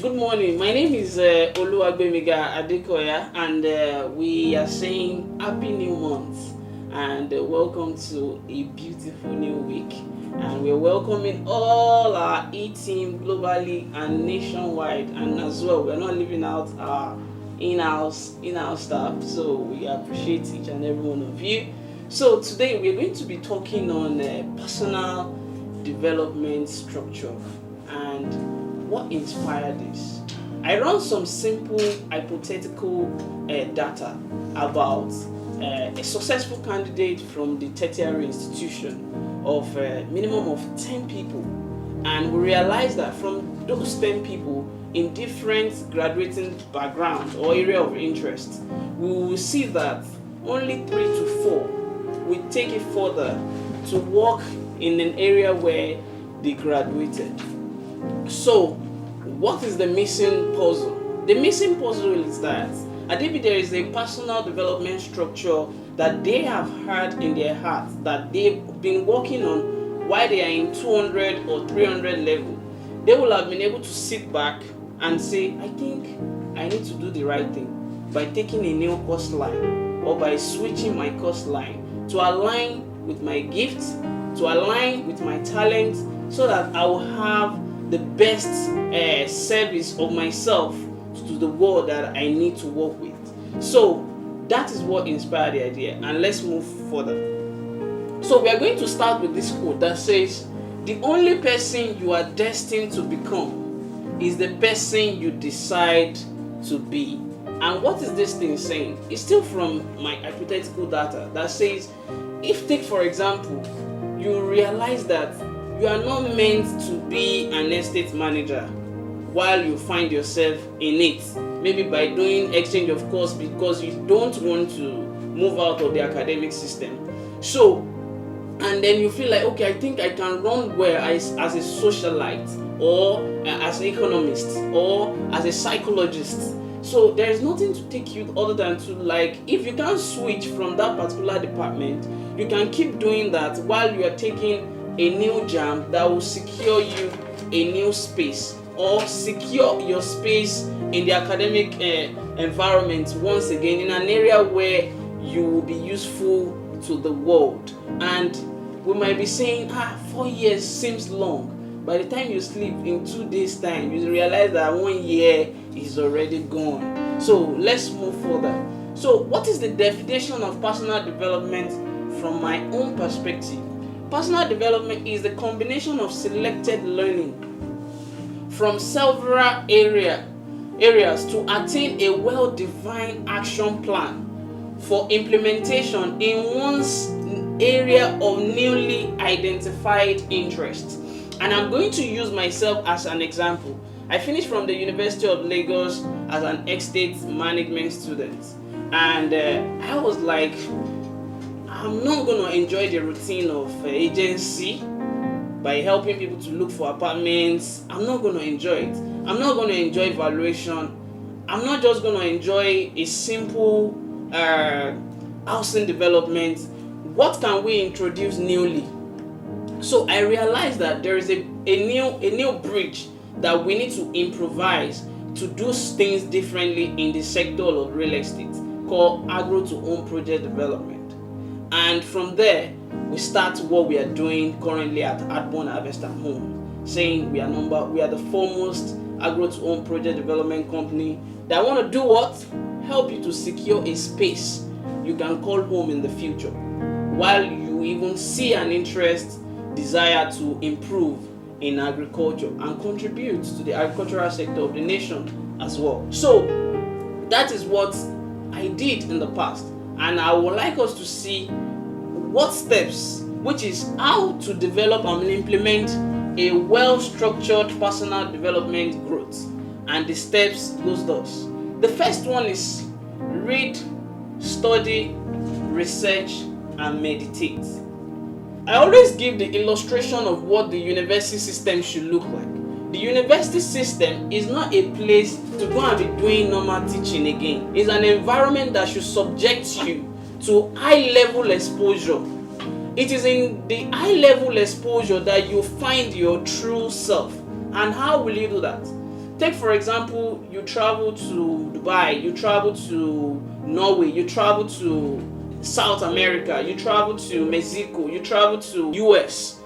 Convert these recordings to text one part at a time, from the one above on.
Good morning. My name is Oluwagbemiga Adekoya, and we are saying Happy New Month and welcome to a beautiful new week. And we're welcoming all our E-team globally and nationwide, and as well, we're not leaving out our in-house staff. So we appreciate each and every one of you. So today we're going to be talking on personal development structure and what inspired this. I ran some simple hypothetical data about a successful candidate from the tertiary institution of a minimum of 10 people, and we realized that from those 10 people in different graduating backgrounds or area of interest, we will see that only 3 to 4 will take it further to work in an area where they graduated. So, what is the missing puzzle? The missing puzzle is that maybe there is a personal development structure that they have had in their heart that they've been working on while they are in 200 or 300 level. They will have been able to sit back and say, I think I need to do the right thing by taking a new course line or by switching my course line to align with my gifts, to align with my talent, so that I will have the best service of myself to the world that I need to work with. So that is what inspired the idea, and let's move further. So we are going to start with this quote that says, the only person you are destined to become is the person you decide to be. And what is this thing saying? It's still from my hypothetical data that says, if take for example, you realize that you are not meant to be an estate manager while you find yourself in it, maybe by doing exchange of course because you don't want to move out of the academic system. So, and then you feel like, okay, I think I can run well as a socialite or as an economist or as a psychologist. So there is nothing to take you other than to, like, if you can't switch from that particular department, you can keep doing that while you are taking a new jam that will secure you a new space or secure your space in the academic environment once again in an area where you will be useful to the world. And we might be saying, 4 years seems long. By the time you sleep in 2 days time, you realize that 1 year is already gone. So let's move further. So what is the definition of personal development from my own perspective? Personal development is the combination of selected learning from several areas to attain a well-defined action plan for implementation in one's area of newly identified interest. And I'm going to use myself as an example. I finished from the University of Lagos as an estate management student, and I was like, I'm not going to enjoy the routine of agency by helping people to look for apartments. I'm not going to enjoy it. I'm not going to enjoy valuation. I'm not just going to enjoy a simple housing development. What can we introduce newly? So I realized that there is a new bridge that we need to improvise to do things differently in the sector of real estate called agro to home project development. And from there, we start what we are doing currently at Adborn Harvest and Home, saying we are the foremost agro to home project development company that want to do what? Help you to secure a space you can call home in the future, while you even see an interest, desire to improve in agriculture and contribute to the agricultural sector of the nation as well. So that is what I did in the past, and I would like us to see what steps, which is how to develop and implement a well-structured personal development growth. And the steps goes thus. The first one is read, study, research, and meditate. I always give the illustration of what the university system should look like. The university system is not a place to go and be doing normal teaching again. It's an environment that should subject you to high-level exposure. It is in the high-level exposure that you find your true self. And how will you do that? Take for example, you travel to Dubai, you travel to Norway, you travel to South America, you travel to Mexico, you travel to US.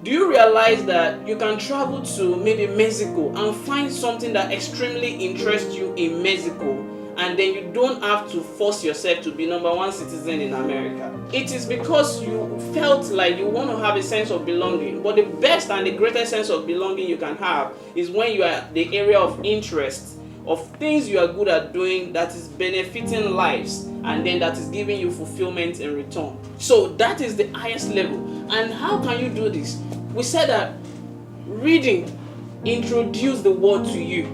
Do you realize that you can travel to maybe Mexico and find something that extremely interests you in Mexico, and then you don't have to force yourself to be number one citizen in America? It is because you felt like you want to have a sense of belonging. But the best and the greatest sense of belonging you can have is when you are the area of interest, of things you are good at doing that is benefiting lives, and then that is giving you fulfillment in return. So that is the highest level. And how can you do this? We said that reading introduce the world to you.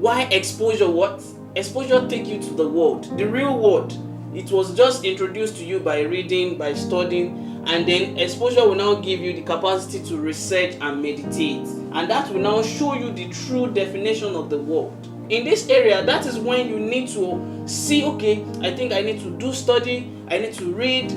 Why exposure? What? Exposure take you to the world, the real world. It was just introduced to you by reading, by studying, and then exposure will now give you the capacity to research and meditate. And that will now show you the true definition of the world. In this area, that is when you need to see, okay, I think I need to do study, I need to read.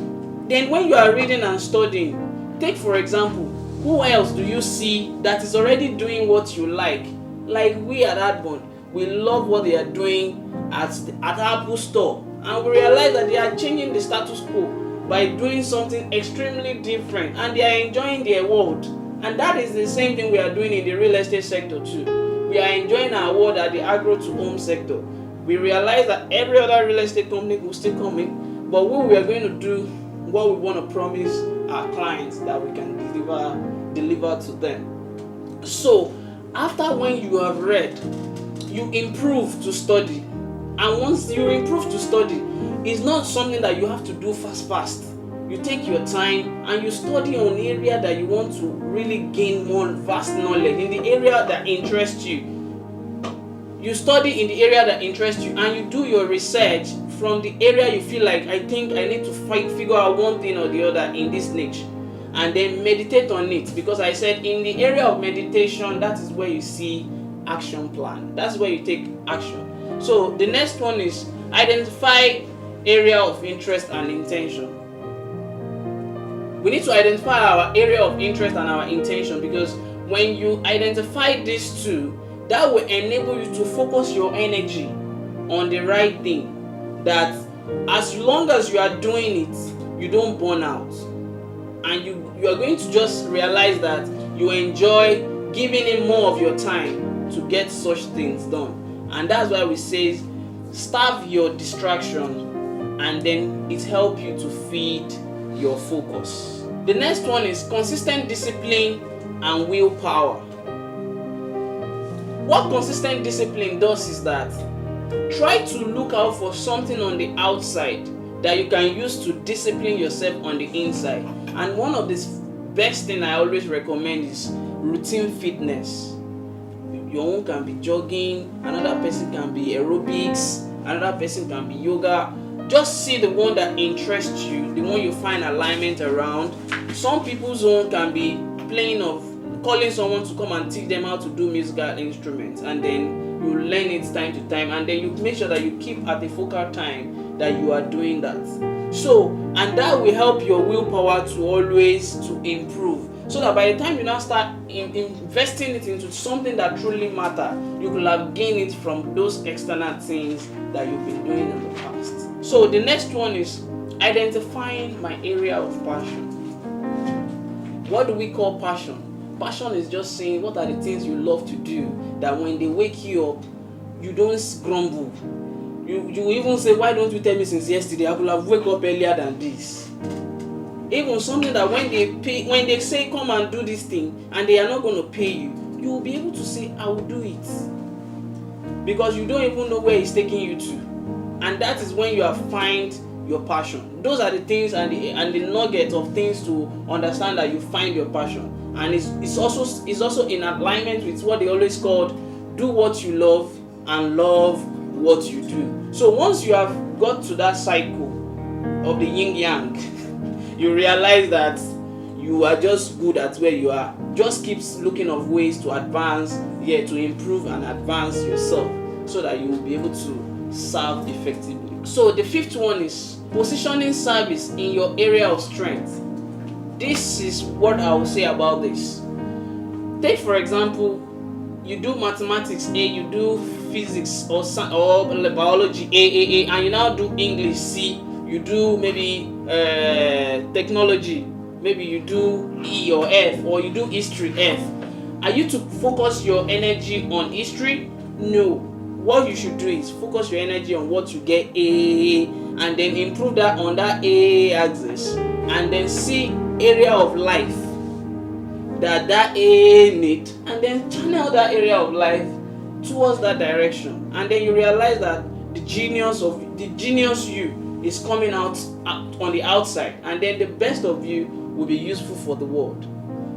Then when you are reading and studying, take for example, who else do you see that is already doing what you like? Like we at Adbond, we love what they are doing at Apple Store, and we realize that they are changing the status quo by doing something extremely different, and they are enjoying their world. And that is the same thing we are doing in the real estate sector too. We are enjoying our world at the agro to home sector. We realize that every other real estate company will still come in, but we are going to do what we want to promise our clients that we can deliver to them. So after when you have read, you improve to study. And once you improve to study, it's not something that you have to do fast. You take your time and you study on the area that you want to really gain more vast knowledge, in the area that interests you. You study in the area that interests you, and you do your research from the area you feel like, I think I need to figure out one thing or the other in this niche, and then meditate on it. Because I said in the area of meditation, that is where you see action plan. That's where you take action. So the next one is identify area of interest and intention. We need to identify our area of interest and our intention, because when you identify these two, that will enable you to focus your energy on the right thing. That as long as you are doing it, you don't burn out, and you are going to just realize that you enjoy giving in more of your time to get such things done. And that's why we say starve your distraction, and then it helps you to feed your focus. The next one is consistent discipline and willpower. What consistent discipline does is that try to look out for something on the outside that you can use to discipline yourself on the inside. And one of the best thing I always recommend is routine fitness. Your own can be jogging, another person can be aerobics, another person can be yoga. Just see the one that interests you, the one you find alignment around. Some people's own can be calling someone to come and teach them how to do musical instruments, and then you learn it time to time, and then you make sure that you keep at the focal time that you are doing that. So, and that will help your willpower to always to improve, so that by the time you now start investing it into something that truly matters, you will have gained it from those external things that you've been doing in the past. So the next one is identifying my area of passion. What do we call passion? Passion is just saying what are the things you love to do, that when they wake you up, you don't grumble. You even say, why don't you tell me since yesterday? I could have woken up earlier than this. Even something that when they say come and do this thing and they are not going to pay you, you will be able to say, I will do it. Because you don't even know where it's taking you to. And that is when you have find your passion. Those are the things and the nugget of things to understand that you find your passion. And it's also in alignment with what they always called do what you love and love what you do. So once you have got to that cycle of the yin yang, you realize that you are just good at where you are. Just keep looking of ways to advance, to improve and advance yourself, so that you will be able to serve effectively. So the fifth one is positioning service in your area of strength. This is what I will say about this. Take for example, you do mathematics A, you do physics or biology A, and you now do English C, you do maybe technology, maybe you do E or F, or you do history F. Are you to focus your energy on history? No. What you should do is focus your energy on what you get A, and then improve that on that A axis, and then see area of life that A need, and then channel that area of life towards that direction. And then you realize that the genius you is coming out on the outside, and then the best of you will be useful for the world.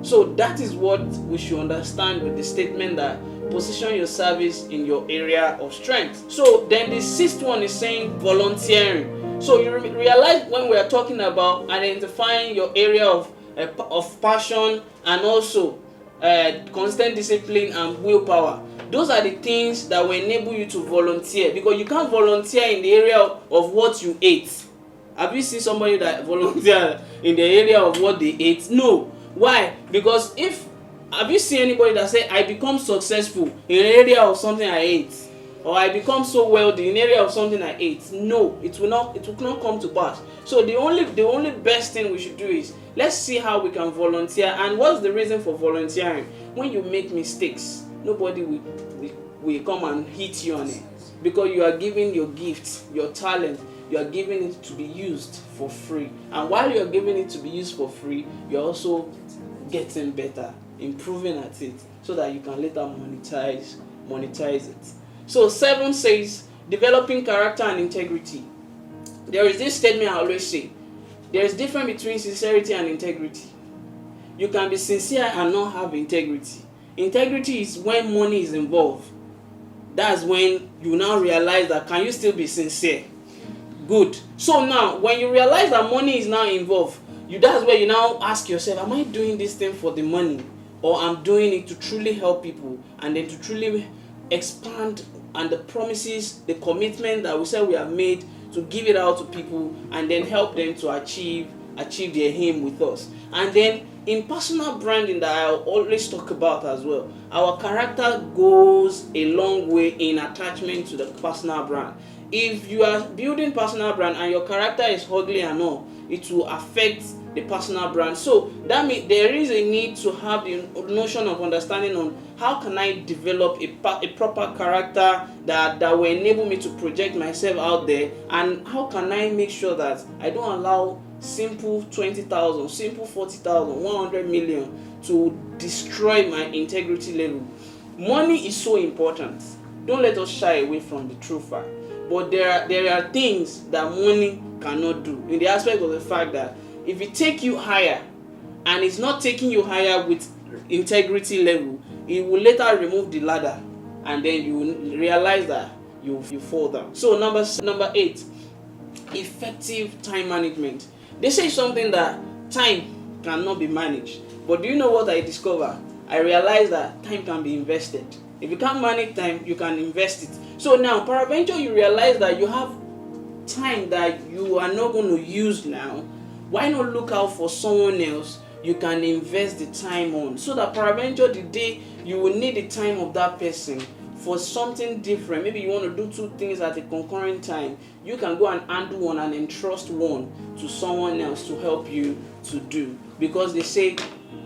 So that is what we should understand with the statement that position your service in your area of strength. So then the sixth one is saying volunteering. So you realize when we are talking about identifying your area of passion, and also constant discipline and willpower, those are the things that will enable you to volunteer, because you can't volunteer in the area of what you ate. Have you seen somebody that volunteer in the area of what they ate? No. Why? Because have you seen anybody that say, I become successful in the area of something I ate, or I become so wealthy in the area of something I ate? No, it will not come to pass. So the only best thing we should do is, let's see how we can volunteer. And what's the reason for volunteering? When you make mistakes, nobody will come and hit you on it, because you are giving your gift, your talent, you are giving it to be used for free. And while you are giving it to be used for free, you are also getting better, improving at it, so that you can later monetize it. So 7 says developing character and integrity. There is this statement I always say: there is difference between sincerity and integrity. You can be sincere and not have integrity. Integrity is when money is involved. That's when you now realize that, can you still be sincere? Good. So now when you realize that money is now involved, that's where you now ask yourself, am I doing this thing for the money, or I'm doing it to truly help people, and then to truly expand and the promises, the commitment that we said we have made, to give it out to people and then help them to achieve their aim with us. And then in personal branding, that I always talk about as well, our character goes a long way in attachment to the personal brand. If you are building personal brand and your character is ugly and all, it will affect the personal brand. So that means there is a need to have the notion of understanding on how can I develop a proper character that will enable me to project myself out there, and how can I make sure that I don't allow simple 20,000, simple 40,000, 100 million to destroy my integrity level. Money is so important. Don't let us shy away from the true fact. But there are things that money cannot do, in the aspect of the fact that if it take you higher and it's not taking you higher with integrity level, it will later remove the ladder, and then you will realize that you fall down. So number 8, effective time management. They say something that time cannot be managed, but do you know what I discover? I realize that time can be invested. If you can't manage time, you can invest it. So now, peradventure, you realize that you have time that you are not going to use now. Why not look out for someone else you can invest the time on, so that peradventure the day you will need the time of that person for something different. Maybe you want to do 2 things at a concurrent time. You can go and handle one and entrust one to someone else to help you to do. Because they say,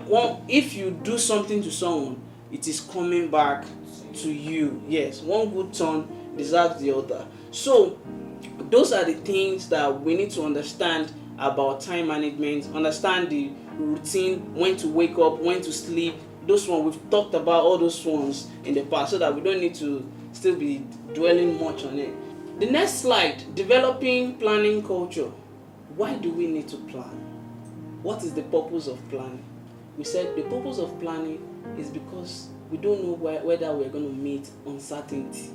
if you do something to someone, it is coming back to you. Yes, one good turn deserves the other. So those are the things that we need to understand about time management. Understand the routine, when to wake up, when to sleep. Those ones, we've talked about all those ones in the past, so that we don't need to still be dwelling much on it. The next slide, developing planning culture. Why do we need to plan? What is the purpose of planning? We said the purpose of planning is because we don't know whether we're going to meet uncertainty.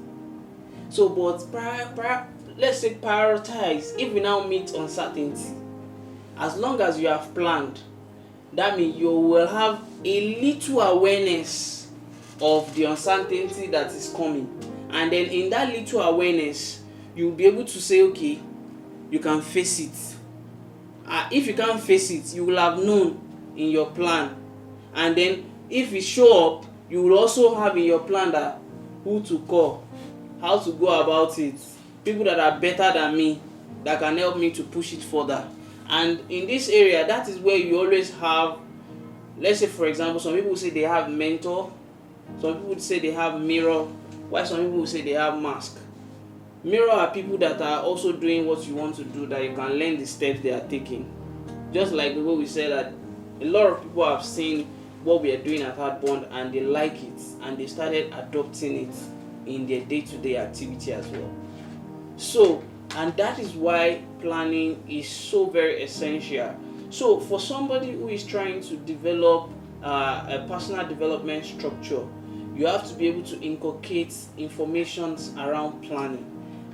So, but let's say prioritize. If we now meet uncertainty, as long as you have planned, that means you will have a little awareness of the uncertainty that is coming. And then in that little awareness, you'll be able to say, okay, you can face it. If you can't face it, you will have known in your plan. And then if it show up, you will also have in your plan that who to call, how to go about it, people that are better than me that can help me to push it further. And in this area, that is where you always have, let's say for example, some people say they have mentor, some people say they have mirror, while some people say they have mask. Mirror are people that are also doing what you want to do, that you can learn the steps they are taking. Just like the way we said that a lot of people have seen what we are doing at Heartbond and they like it and they started adopting it in their day-to-day activity as well. So, and that is why planning is so very essential. So for somebody who is trying to develop a personal development structure, you have to be able to inculcate information around planning.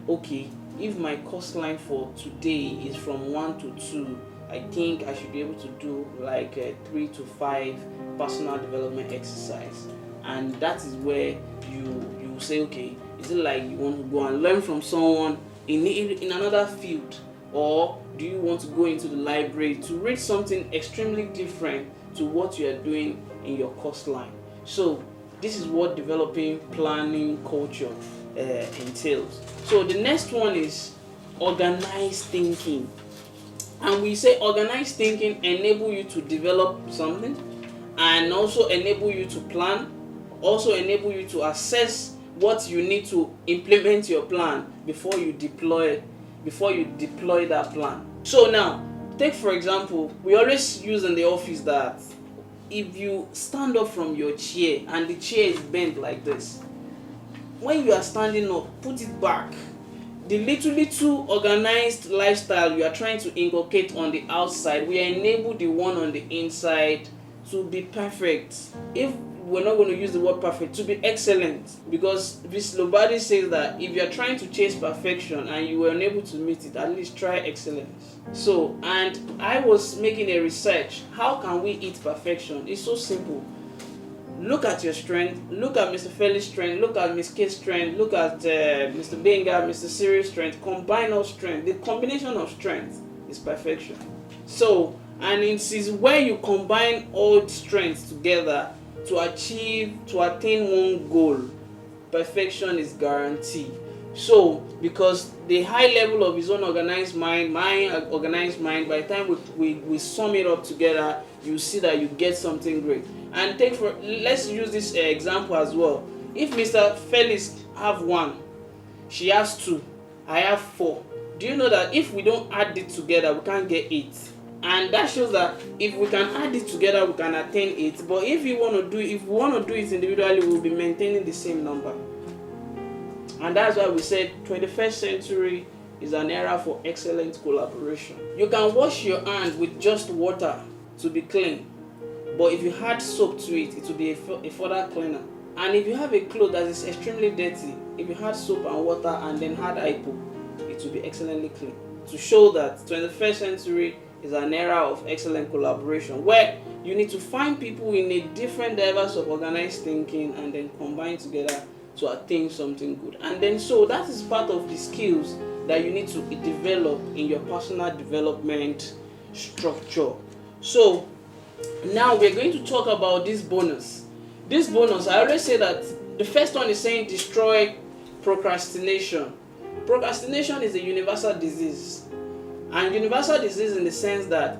Okay, if my cost line for today is from 1 to 2, I think I should be able to do like 3 to 5 personal development exercise. And that is where you say, okay, is it like you want to go and learn from someone in another field, or do you want to go into the library to read something extremely different to what you are doing in your course line? So this is what developing planning culture entails. So the next one is organized thinking. And we say organized thinking enable you to develop something and also enable you to plan, also enable you to assess what you need to implement your plan before you deploy that plan. So now, take for example, we always use in the office that if you stand up from your chair and the chair is bent like this, when you are standing up, put it back. The little organized lifestyle you are trying to inculcate on the outside will enable the one on the inside to be perfect. If we're not going to use the word perfect, to be excellent, because Vis Lombardi says that if you're trying to chase perfection and you were unable to meet it, at least try excellence. So, and I was making a research, how can we eat perfection? It's so simple. Look at your strength, look at Mr. Felix's strength, look at Ms. K's strength, look at Mr. Benga, Mr. Siri's strength, combine all strength. The combination of strength is perfection. So, and it is where you combine all strengths together to attain one goal, perfection is guaranteed. So, because the high level of his own organized mind, my organized mind, by the time we sum it up together, you see that you get something great. And let's use this example as well. If Mr. Felix have 1, she has 2, I have 4. Do you know that if we don't add it together, we can't get 8? And that shows that if we can add it together, we can attain 8. But if we want to do it individually, we'll be maintaining the same number. And that's why we said 21st century is an era for excellent collaboration. You can wash your hands with just water to be clean, but if you add soap to it, it will be a further cleaner. And if you have a cloth that is extremely dirty, if you add soap and water and then add hypo, it will be excellently clean. To show that 21st century is an era of excellent collaboration, where you need to find people in a different diverse of organized thinking and then combine together to attain something good. And then so that is part of the skills that you need to develop in your personal development structure. So now we're going to talk about this bonus. This bonus, I always say that the first one is saying destroy procrastination. Procrastination is a universal disease. And universal disease in the sense that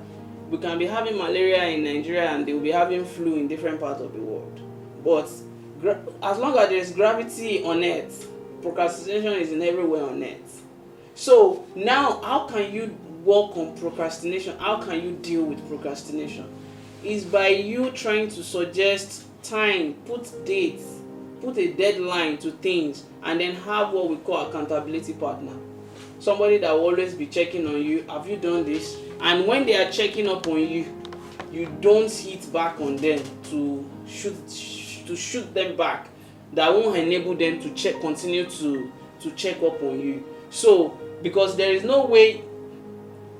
we can be having malaria in Nigeria and they will be having flu in different parts of the world. But as long as there is gravity on earth, procrastination is in everywhere on earth. So now, how can you work on procrastination? How can you deal with procrastination? Is by you trying to suggest time, put dates, put a deadline to things, and then have what we call accountability partner. Somebody that will always be checking on you. Have you done this? And when they are checking up on you, you don't hit back on them to shoot them back. That won't enable them to continue to check up on you. So, because there is no way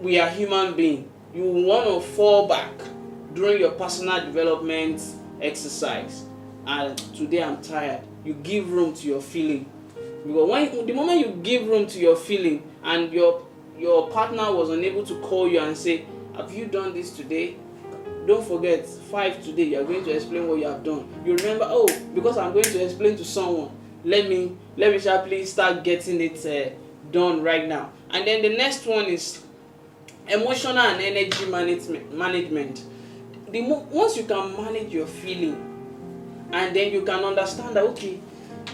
we are human beings, you want to fall back during your personal development exercise. And today I'm tired. You give room to your feeling. Because the moment you give room to your feeling and your partner was unable to call you and say, have you done this today? don't forget 5 today, you are going to explain what you have done. You remember, oh, because I'm going to explain to someone, let me sharply start getting it done right now. And then the next one is emotional and energy management. Once you can manage your feeling, and then you can understand that, okay,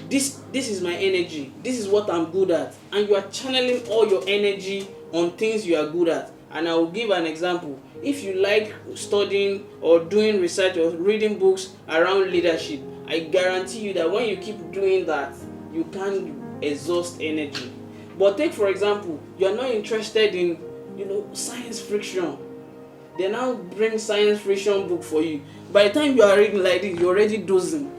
this is my energy, this is what I'm good at, and you are channeling all your energy on things you are good at. And I will give an example. If you like studying or doing research or reading books around leadership, I guarantee you that when you keep doing that, you can't exhaust energy. But take for example, you are not interested in science fiction. They now bring science fiction book for you. By the time you are reading like this, you're already dozing.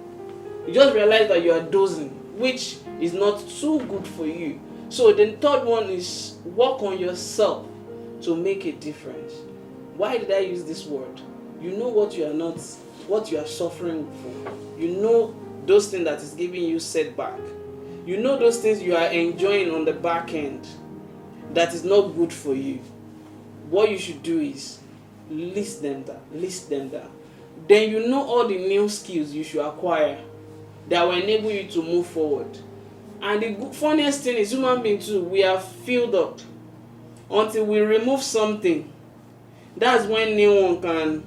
You just realize that you are dozing, which is not too good for you. So the third one is work on yourself to make a difference. Why did I use this word? You know what you are suffering for. You know those things that is giving you setback. You know those things you are enjoying on the back end that is not good for you. What you should do is list them down. Then you know all the new skills you should acquire that will enable you to move forward. And the funniest thing is, human beings too, we are filled up until we remove something. That's when new one can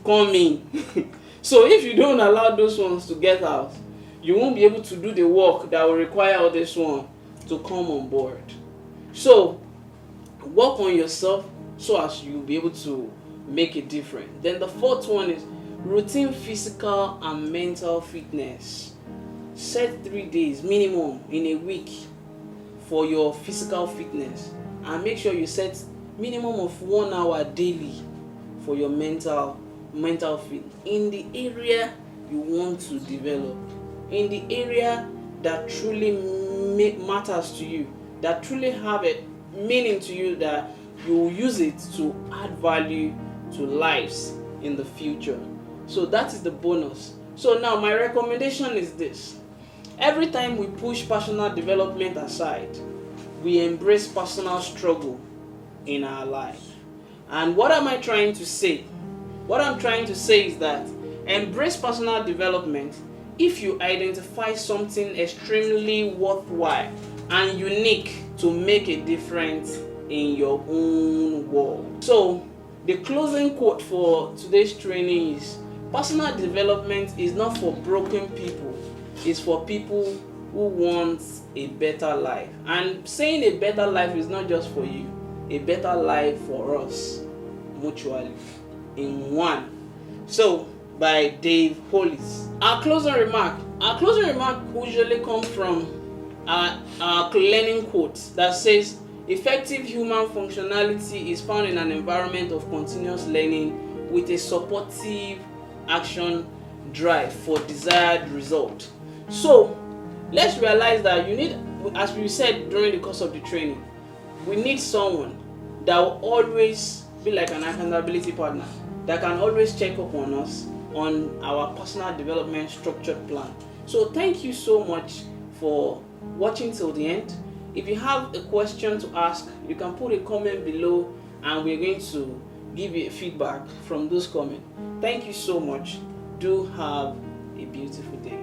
come in. So if you don't allow those ones to get out, you won't be able to do the work that will require all this one to come on board. So work on yourself so as you'll be able to make a difference. Then the fourth one is routine physical and mental fitness. Set 3 days minimum in a week for your physical fitness, and make sure you set minimum of 1 hour daily for your mental fit in the area you want to develop, in the area that truly matters to you, that truly have a meaning to you, that you will use it to add value to lives in the future. So that is the bonus. So now my recommendation is this: every time we push personal development aside, we embrace personal struggle in our life. And what am I trying to say? What I'm trying to say is that embrace personal development if you identify something extremely worthwhile and unique to make a difference in your own world. So the closing quote for today's training is: personal development is not for broken people, it's for people who want a better life. And saying a better life is not just for you, a better life for us mutually in one. So by Dave Hollis. Our closing remark usually comes from our learning quote that says, effective human functionality is found in an environment of continuous learning with a supportive action drive for desired result. So let's realize that you need, as we said during the course of the training, we need someone that will always be like an accountability partner, that can always check up on us on our personal development structured plan. So thank you so much for watching till the end. If you have a question to ask, you can put a comment below and we're going to give you a feedback from those comments. Thank you so much. Do have a beautiful day.